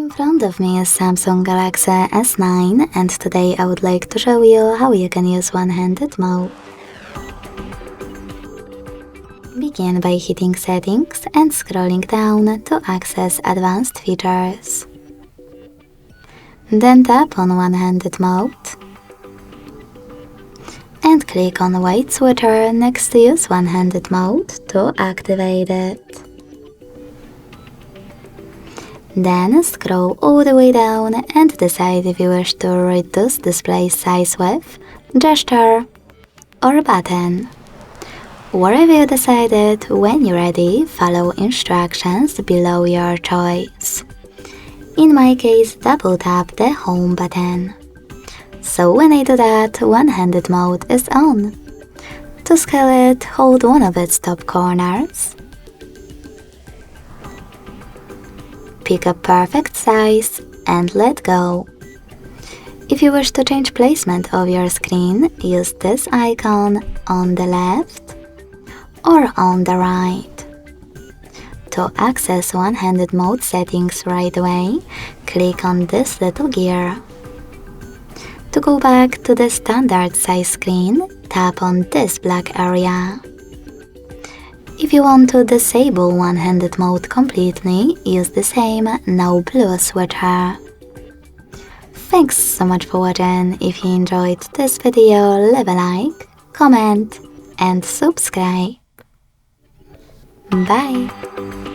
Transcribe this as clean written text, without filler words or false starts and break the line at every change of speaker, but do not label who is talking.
In front of me is Samsung Galaxy S9 and today I would like to show you how you can use one-handed mode. Begin by hitting Settings and scrolling down to access Advanced Features. Then tap on One-handed Mode and click on White Switcher next to Use One-handed Mode to activate it. Then scroll all the way down and decide if you wish to reduce display size with gesture or button. Whatever you decided, when you're ready, follow instructions below your choice. In my case, double tap the home button. So when I do that, one-handed mode is on. To scale it, hold one of its top corners. Pick a perfect size and let go. If you wish to change placement of your screen, use this icon on the left or on the right. To access one-handed mode settings right away, click on this little gear. To go back to the standard size screen, tap on this black area. If you want to disable one-handed mode completely, use the same now blue switcher. Thanks so much for watching. If you enjoyed this video, leave a like, comment and subscribe. Bye!